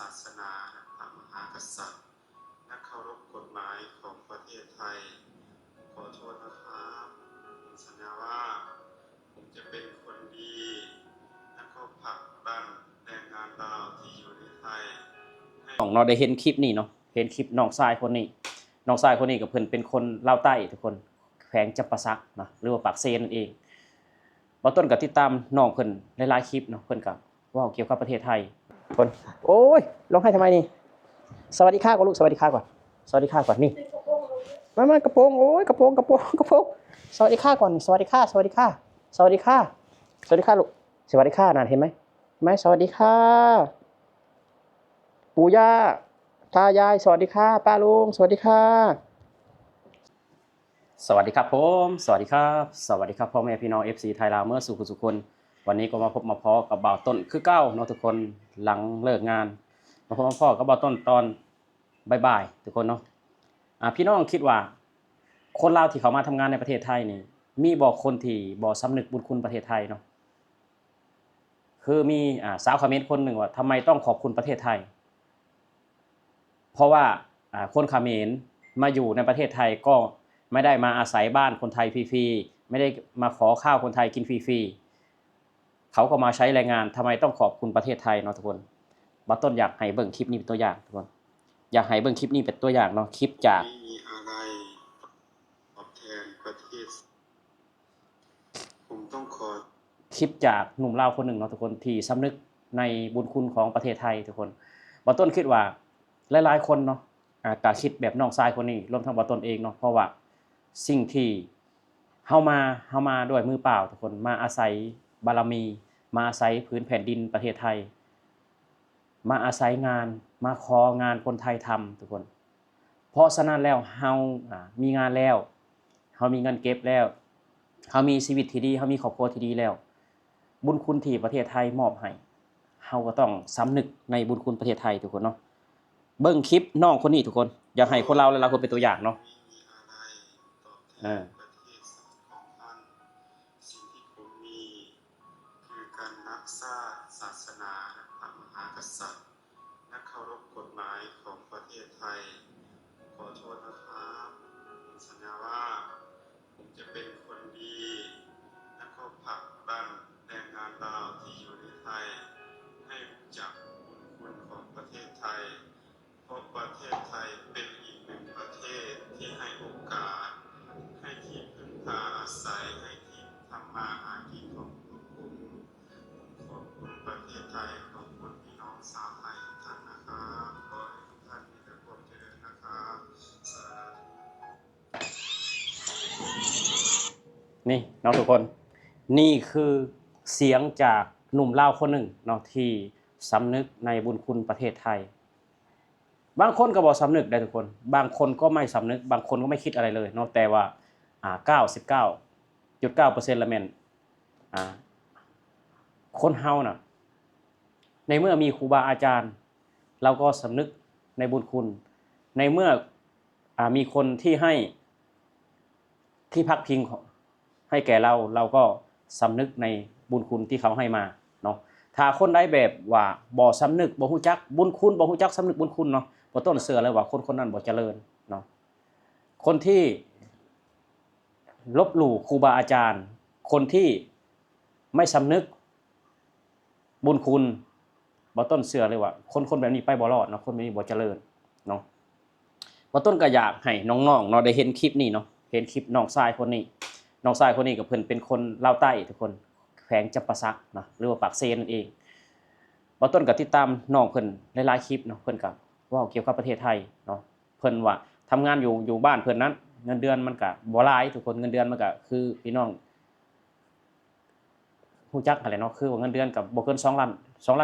าสนาพระมหากษัตริย์และเคารพกฎหมายของประเทศไทยขอโทษนะครับผมสัญญาว่าผมจะเป็นคนดีและก็ผลักดันแรงงานลาวที่อยู่ในไทยน้องเราได้เห็นคลิปนี้เนาะเห็นคลิปน้องชายคนนี้น้องชายคนนี้กับเพิ่นเป็นคนลาวใต้ทุกคนแขวงจำปาสักนะหรือว่าปากเซนั่นเองบ่ต้นก็ติดตามน้องเพิ่นหลายๆคลิปเนาะเพิ่นก็เว้าเกี่ยวกับประเทศไทยคนโอ้ยร้องไห้ทำไมนี่สวัสดีค่ะก่อนลูกสวัสดีค่ะก่อนสวัสดีค่ะก่อนนี่มากระโปรงโอ้ยกระโปรงสวัสดีค่ะก่อนสวัสดีค่ะสวัสดีค่ะสวัสดีค่ะสวัสดีค่ะลูกสวัสดีค่ะนั่นเห็นไหมสวัสดีค่ะปู่ย่าตายายสวัสดีค่ะป้าลุงสวัสดีค่ะสวัสดีครับผมสวัสดีครับสวัสดีครับพ่อแม่พี่น้อง FC ไทยลาวเมื่อสุขสุขคนวันนี้ก็มาพบมาพอกับบ่าวต้นคือเก้าเนาะทุกคนหลังเลิกงานมาพบมาพอกับบ่าวต้นตอนบ่ายๆทุกคนเนาะพี่น้องคิดว่าคนลาวที่เขามาทำงานในประเทศไทยนี่มีบ่คนที่บ่สำนึกบุญคุณประเทศไทยเนาะคือมีสาวเขมรคนหนึ่งว่าทำไมต้องขอบคุณประเทศไทยเพราะว่าคนเขมรมาอยู่ในประเทศไทยก็ไม่ได้มาอาศัยบ้านคนไทยฟรีๆไม่ได้มาขอข้าวคนไทยกินฟรีๆเขาก็มาใช้แรงงานทำไมต้องขอบคุณประเทศไทยเนาะทุกคนบัดต้นอยากให้เบิ่งคลิปนี้เป็นตัวอย่างทุกคนอยากให้เบิ่งคลิปนี้เป็นตัวอย่างเนาะคลิปจากไม่มีอะไรตอบแทนประเทศผมต้องขอคลิปจากหนุ่มลาวคนหนึ่งเนาะทุกคนที่สำนึกในบุญคุณของประเทศไทยทุกคนบัดต้นคิดว่าหลายๆคนเนาะก็คิดแบบน้องชายคนนี้รวมทั้งบัดต้นเองเนาะเพราะว่าสิ่งที่เฮามาด้วยมือเปล่าทุกคนมาอาศัยบารมีมาอาศัยพื้นแผ่นดินประเทศไทยมาอาศัยงานมาของานคนไทยทำทุกคนเพราะฉะนั้นแล้วเฮามีงานแล้วเฮามีเงินเก็บแล้วเฮามีชีวิตที่ดีเฮามีครอบครัวที่ดีแล้วบุญคุณที่ประเทศไทยมอบให้เฮาก็ต้องสำนึกในบุญคุณประเทศไทยทุกคนเนาะเบิ่งคลิปน้องคนนี้ทุกคนอยากให้คนเราหลายๆคนเป็นตัวอย่างเนาะไม่มีอะไรตอบแทนประเทศของท่านสิ่งที่ผมมีคือการรักษาศาสนาพระมหากษัตริย์และเคารพกฎหมายของประเทศไทยขอโทษนะครับผมสัญญาว่าผมจะเป็นคนดีและก็ผลักดันแรงงานลาวที่อยู่ในไทยให้รู้จักบุญคุณของประเทศไทยเพราะประเทศไทยเป็นอีกหนึ่งประเทศที่ให้โอกาสให้ที่พึ่งพาอาศัยให้ที่ทำมาหากินของพวกผมขอบคุณประเทศไทยขอบคุณพี่น้องชาวไทยทุกท่านนะครับขอให้ทุกท่านมีแต่ความเจริญนะครับสาธุนี่น้องทุกคนนี่คือเสียงจากหนุ่มลาวคนหนึ่งเนาะที่สำนึกในบุญคุณประเทศไทยบางคนก็บอกสำนึกได้ทุกคนบางคนก็ไม่สำนึกบางคนก็ไม่คิดอะไรเลยเนาะแต่ว่า99.9%ละแม่นคนเฮาน่ะในเมื่อมีครูบาอาจารย์เราก็สำนึกในบุญคุณในเมื่อมีคนที่ให้ที่พักพิงให้แก่เราก็สำนึกในบุญคุณที่เขาให้มาเนาะถ้าคนใดแบบว่าบ่สำนึกบ่ฮู้จักบุญคุณบ่ฮู้จักสำนึกบุญคุณเนาะบ่ต้นเชื่อเลยว่าคนนั้นบ่เจริญเนาะคนที่ลบหลู่ครูบาอาจารย์คนที่ไม่สำนึกบุญคุณบ่ต้นเชื่อเลยว่าคนแบบนี้ไปบ่รอดเนาะคนแบบนี้บ่เจริญเนาะบ่ต้นก็อยากให้น้องๆเนาะได้เห็นคลิปนี้เนาะเห็นคลิปน้องชายคนนี้น้องชายคนนี้กับเพิ่นเป็นคนลาวใต้ทุกคนแขวงจำปาสักนะหรือว่าปากเซนั่นเองบ่ต้นก็ติดตามน้องเพิ่นหลายๆคลิปเนาะเพิ่นก็เว้าเกี่ยวกับประเทศไทยเนาะเพิ่นว่าทำงานอยู่บ้านเพิ่นนั้นเงินเดือนมันก็บ่หลายทุกคนเงินเดือนมันก็คือพี่น้องฮู้จักนั่นแหละเนาะคือว่าเงินเดือนก็บ่เกิน2 ล้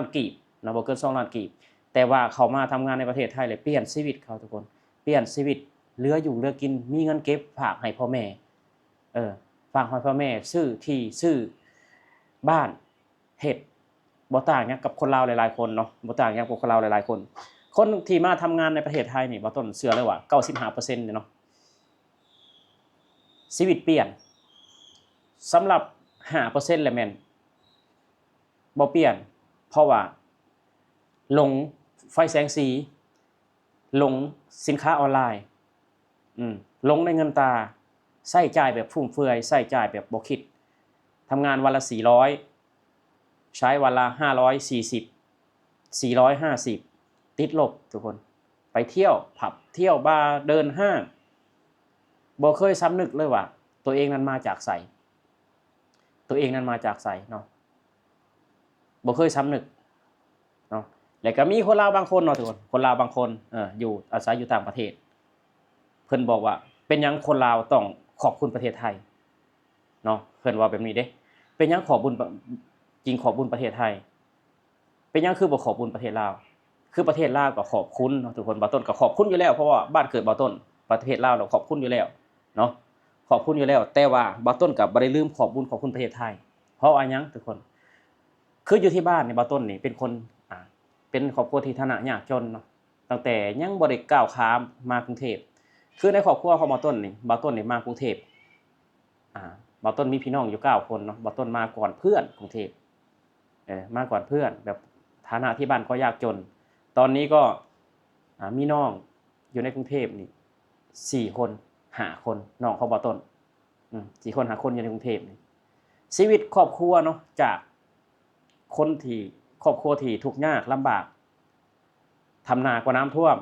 านกีบนะบ่เกิน2 ล้านกีบแต่ว่าเขามาทำงานในประเทศไทยเลยเปลี่ยนชีวิตเขาทุกคนเปลี่ยนชีวิตเหลืออยู่เหลือกินมีเงินเก็บฝากให้พ่อแม่ฝากให้พ่อแม่ซื้อที่ซื้อบ้านเฮ็ดบ่ต่างหยังกับคนลาวหลายๆคนเนาะบ่ต่างหยังกับคนลาวหลายๆคนคนที่มาทำงานในประเทศไทยนี่บ่ต้นเชื่อเลยว่า95%เนี่ยเนาะชีวิตเปลี่ยนสำหรับ5%แหละแม่นบ่เปลี่ยนเพราะว่าหลง ไฟแสงสีหลงสินค้าออนไลน์หลงในเงินตาใช้จ่ายแบบฟุ่มเฟือยใช้จ่ายแบบบ่คิดทำงานวันละ400ใช้วันละ540 450ติดลบทุกคนไปเที่ยวผับเที่ยวบาร์เดินห้างบ่เคยสำนึกเลยว่าตัวเองนั้นมาจากไสเนาะบ่เคยสำนึกเนาะแล้วก็มีคนลาวบางคนเนาะทุกคนลาวบางคนอยู่อาศัยอยู่ต่างประเทศเพิ่นบอกว่าเป็นหยังคนลาวต้องขอบคุณประเทศไทยเนาะเพิ่นว่าแบบนี้เด้เป็นหยังขอบบุญจริงขอบบุญประเทศไทยเป็นหยังคือบ่ขอบบุญประเทศลาวคือประเทศลาวก็ขอบคุณเนาะทุกคนบ่าวต้นก็ขอบคุณอยู่แล้วเพราะว่าบ้านเกิดบ่าวต้นประเทศลาวเราขอบคุณอยู่แล้วเนาะขอบคุณอยู่แล้วแต่ว่าบ่าวต้นก็บ่ได้ลืมขอบบุญขอบคุณประเทศไทยเพราะว่าหยังทุกคนคืออยู่ที่บ้านนี่บ่าวต้นนี่เป็นคนเป็นครอบครัวที่ฐานะยากจนเนาะตั้งแต่ยังบ่ได้ก้าวข้ามมากรุงเทพคือในครอบครัวของบ่าวต้นนี่มากรุงเทพบ่าวต้นมีพี่น้องอยู่9คนเนาะบ่าวต้นมาก่อนเพื่อนกรุงเทพมาก่อนเพื่อนแบบฐานะที่บ้านก็ยากจนตอนนี้ก็มีน้องอยู่ในกรุงเทพนี่4คน5คนน้องของบ่าวต้น4คน5คนอยู่ในกรุงเทพนี่ชีวิตครอบครัวเนาะจากคนที่ครอบครัวที่ทุกข์ยากลำบากทำนาก็น้ำท่วม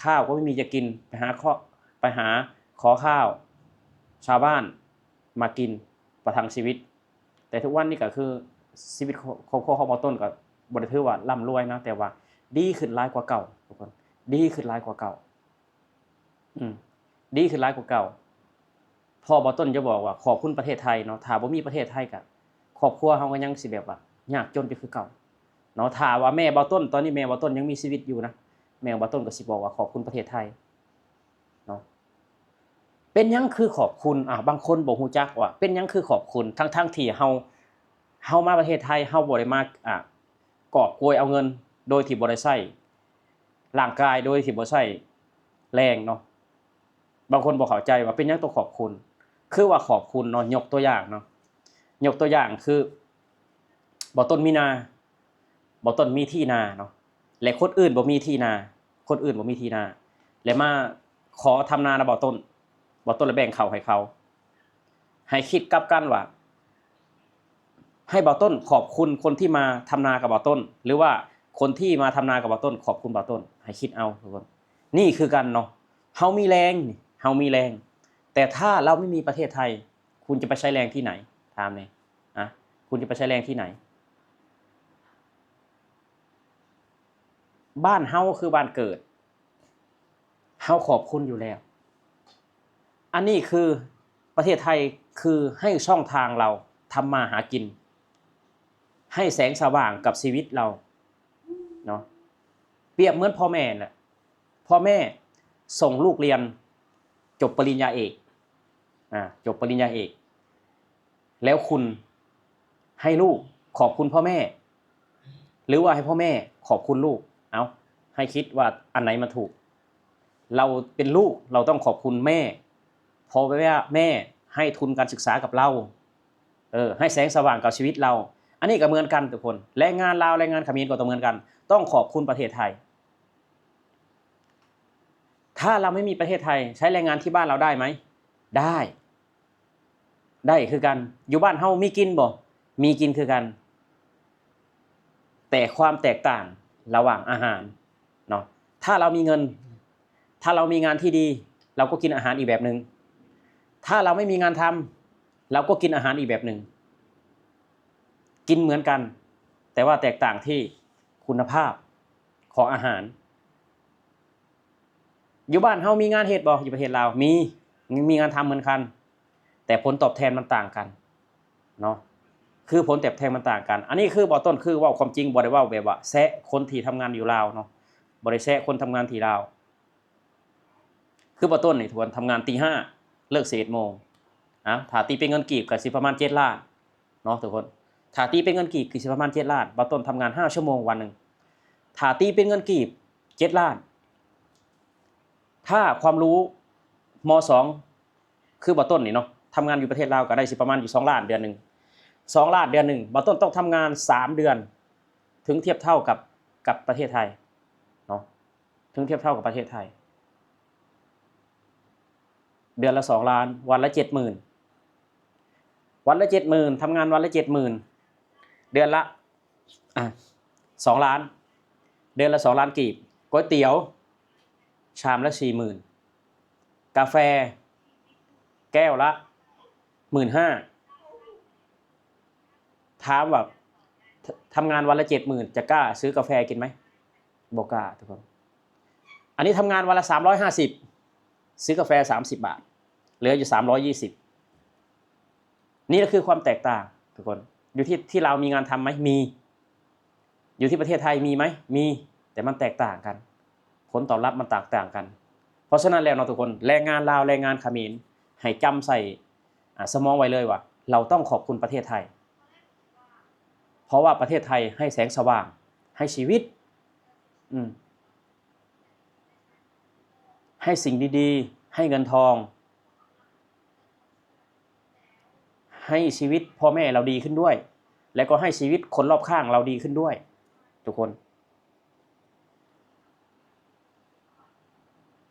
ข้าวก็ไม่มีจะกินไปหาขอข้าวชาวบ้านมากินประทังชีวิตแต่ทุกวันนี้ก็คือชีวิตครอบครัวของบ่าวต้นก็บ่ได้ถือว่าร่ำรวยนะแต่ว่าดีขึ้นหลายกว่าเก่าทุกคนดีขึ้นหลายกว่าเก่าดีขึ้นหลายกว่าเก่าพ่อบ่าวต้นจะบอกว่าขอบคุณประเทศไทยเนาะถ้าบ่มีประเทศไทยก็ครอบครัวเฮาก็ยังสิแบบว่ายากจนไปคือเก่าเนาะถ้าว่าแม่บ่าวต้นตอนนี้แม่บ่าวต้นยังมีชีวิตอยู่นะแม่บ่าวต้นก็สิบอกว่าขอบคุณประเทศไทยเนาะเป็นหยังคือขอบคุณบางคนบ่ฮู้จักว่าเป็นหยังคือขอบคุณทั้งที่เฮามาประเทศไทยเฮาบ่ได้มากอบโกยเอาเงินโดยที่บ่ได้ใช้ร่างกายโดยที่บ่ใช้แรงเนาะบางคนบ่เข้าใจว่าเป็นหยังต้องขอบคุณคือว่าขอบคุณเนาะยกตัวอย่างเนาะยกตัวอย่างคือบ่าวต้นมีนาบ่าวต้นมีที่นาเนาะและคนอื่นบ่มีที่นาและมาขอทำนานะบ่าวต้นเลยแบ่งเขาให้เขาให้คิดกลับกันว่าให้บ่าวต้นขอบคุณคนที่มาทำนากับบ่าวต้นหรือว่าคนที่มาทำนากับบ่าวต้นขอบคุณบ่าวต้นให้คิดเอาทุกคนนี่คือกันเนาะเฮามีแรงแต่ถ้าเราไม่มีประเทศไทยคุณจะไปใช้แรงที่ไหนถามเลยคุณจะไปใช้แรงที่ไหนบ้านเฮาคือบ้านเกิดเฮาขอบคุณอยู่แล้วอันนี้คือประเทศไทยคือให้ช่องทางเราทำมาหากินให้แสงสว่างกับชีวิตเราเนาะเปรียบเหมือนพ่อแม่น่ะพ่อแม่ส่งลูกเรียนจบปริญญาเอกจบปริญญาเอกแล้วคุณให้ลูกขอบคุณพ่อแม่หรือว่าให้พ่อแม่ขอบคุณลูกเอาให้คิดว่าอันไหนมันถูกเราเป็นลูกเราต้องขอบคุณแม่เพราะว่าแม่ให้ทุนการศึกษากับเราให้แสงสว่างกับชีวิตเราอันนี้ก็เหมือนกันทุกคนแรงงานลาวแรงงานเขมรก็ต้องเหมือนกันต้องขอบคุณประเทศไทยถ้าเราไม่มีประเทศไทยใช้แรงงานที่บ้านเราได้ไหมได้คือกันอยู่บ้านเฮามีกินบ่มีกินคือกันแต่ความแตกต่างระหว่างอาหารเนาะถ้าเรามีเงินถ้าเรามีงานที่ดีเราก็กินอาหารอีกแบบนึงถ้าเราไม่มีงานทำเราก็กินอาหารอีกแบบนึงกินเหมือนกันแต่ว่าแตกต่างที่คุณภาพของอาหารอยู่บ้านเฮามีงานเฮ็ดบ่อยู่ประเทศลาวมีงานทำเหมือนกันแต่ผลตอบแทนมันต่างกันเนาะคือผลตอบแทนมันต่างกันอันนี้คือบ่ต้นคือเว้าความจริงบ่ได้เว้าแบบว่าแซะคนที่ทำงานอยู่ลาวเนาะบ่ได้แซะคนทำงานที่ลาวคือบ่ต้นนี่ทวนทำงานตี 5เลิก11 โมงถ้าตีเป็นเงินกีบก็สิประมาณ7 ล้านเนาะทุกคนถ้าตีเป็นเงินกีบก็สิประมาณ7 ล้านบ่ต้นทำงาน5 ชั่วโมงวันนึงถ้าตีเป็นเงินกีบ7 ล้านถ้าความรู้ม.2 คือบ่ต้นนี่เนาะทำงานอยู่ประเทศลาวก็ได้สิประมาณอยู่2 ล้านเดือนนึง2 ล้านเดือนนึงบ่ต้นต้องทำงาน3 เดือนถึงเทียบเท่ากับประเทศไทย ถึงเทียบเท่ากับประเทศไทยเดือนละ2 ล้านวันละ 70,000วันละ 70,000ทำงานวันละ 70,000เดือนละ2 ล้านเดือนละ2 ล้านกีบก๋วยเตี๋ยวชามละ 40,000กาแฟแก้วละ 15,000ถามว่าทำงานวันละ 70,000จะกล้าซื้อกาแฟกินไหมบ่กล้าทุกคนอันนี้ทำงานวันละ350ซื้อกาแฟ30 บาทเหลืออยู่320นี่ก็คือความแตกต่างทุกคนอยู่ที่เรามีงานทำไหมมีอยู่ที่ประเทศไทยมีไหมมีแต่มันแตกต่างกันผลตอบรับมันแตกต่างกันเพราะฉะนั้นแล้วเนาะทุกคนแรงงานลาวแรงงานเขมรให้จำใส่สมองไว้เลยว่าเราต้องขอบคุณประเทศไทยเพราะว่าประเทศไทยให้แสงสว่างให้ชีวิตให้สิ่งดีๆให้เงินทองให้ชีวิตพ่อแม่เราดีขึ้นด้วยและก็ให้ชีวิตคนรอบข้างเราดีขึ้นด้วยทุกคน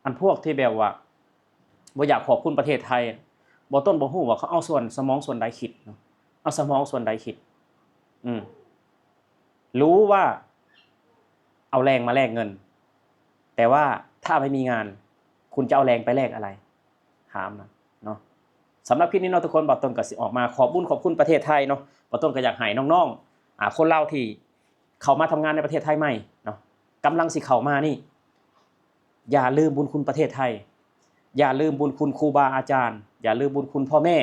อันพวกที่แบบว่าบ่อยากขอบคุณประเทศไทยบ่ต้นบ่ฮู้ว่าเขาเอาส่วนสมองส่วนใดคิดเนาะเอาสมองส่วนใดคิดรู้ว่าเอาแรงมาแลกเงินแต่ว่าถ้าไม่มีงานคุณจะเอาแรงไปแลกอะไรถามนะเนาะสำหรับคลิปนี้เนาะทุกคนบ่ต้นก็สิออกมาขอบคุณประเทศไทยเนาะบ่ต้นก็อยากให้น้องๆคนลาวที่เข้ามาทำงานในประเทศไทยใหม่เนาะกำลังสิเข้ามานี่อย่าลืมบุญคุณประเทศไทยอย่าลืมบุญคุณครูบาอาจารย์อย่าลืมบุญคุณพ่อแม่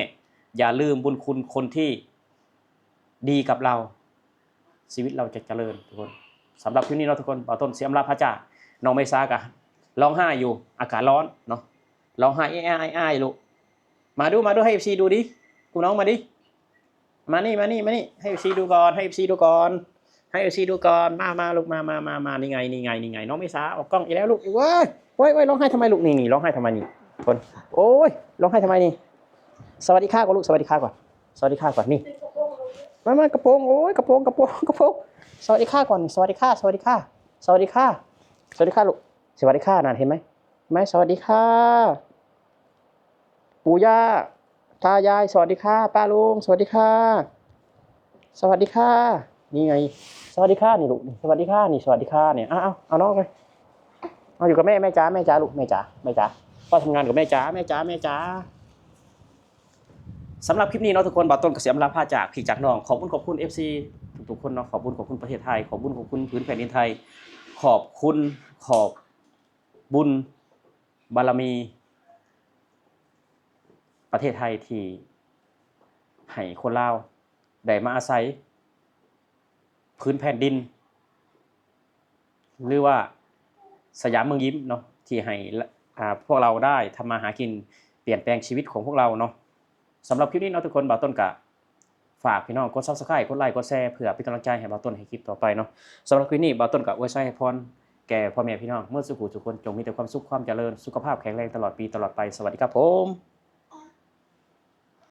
อย่าลืมบุญคุณคนที่ดีกับเราชีวิตเราจะเจริญทุกคนสำหรับคลิปนี้เนาะทุกคนบ่ต้นเสียมลาพระจ่าน้องเมษากะร้องไห้อยู่อากาศร้อนเนาะร้องไห้อ้ายลูกมาดูให้ FC ดูดิกูน้องมาดิมานี่ให้ FC ดูก่อนให้ FC ดูก่อนให้ FC ดูก่อนมาลูกมานี่ไงน้องเมษาออกกล้องอีกแล้วลูกว้ายร้องไห้ทำไมลูกนี่ร้องไห้ทำไมนี่คนโอ้ยร้องไห้ทำไมนี่สวัสดีค่ะก่อนลูกสวัสดีค่ะก่อนสวัสดีค่ะก่อนนี่มากระโปรงโอ้ยกระโปรงสวัสดีค่ะก่อนสวัสดีค่ะลูกสวัสดีค่ะนั่นเห็นไหมสวัสดีค่ะปู่ย่าตายายสวัสดีค่ะป้าลุงสวัสดีค่ะนี่ไงสวัสดีค่ะนี่ลูกสวัสดีค่ะนี่สวัสดีค่ะเนี่ยเอาน้องไปเอาอยู่กับแม่จ๋าลูกแม่จ๋าพ่อทำงานกับแม่จ๋าสำหรับคลิปนี้เนาะทุกคนบ่าวต้นก็เสียมลาพาจากพี่จากน้องขอบคุณ FC ทุกๆคนเนาะขอบคุณประเทศไทยขอบคุณพื้นแผ่นดินไทยขอบบุญบารมีประเทศไทยที่ให้คนลาวได้มาอาศัยพื้นแผ่นดินหรือว่าสยามเมืองยิ้มเนาะที่ให้พวกเราได้ทำมาหากินเปลี่ยนแปลงชีวิตของพวกเราเนาะสำหรับคลิปนี้เนาะทุกคนบ่าวต้นกะฝากพี่น้องกด Subscribe กดไลค์กดแชร์เพื่อเป็นกำลังใจให้บ่าวต้นให้คลิปต่อไปเนาะสำหรับคลิปนี้บ่าวต้นกะอวยชัยให้พรแก่พ่อแม่พี่น้องเมื่อสุขทุกคนจงมีแต่ความสุขความเจริญสุขภาพแข็งแรงตลอดปีตลอดไปสวัสดีครับผม